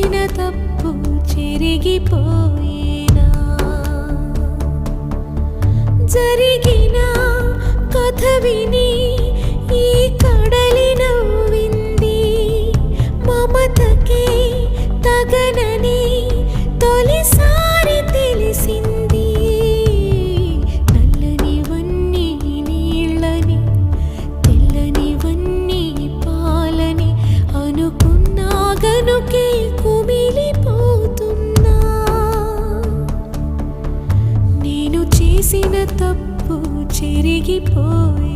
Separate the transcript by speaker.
Speaker 1: చేసిన తప్పు చెరిగిపోయేనా జరిగిన కథ విని ఈ కడలి నవ్వింది మమతకే తగనని తొలిసారి తెలిసింది నల్లనివన్నీ నీళ్ళని తెల్లనివన్నీ పాలని అనుకున్నా గనుకే కుమిలిపోతున్నా నేను చేసిన తప్పు చెరిగిపోయి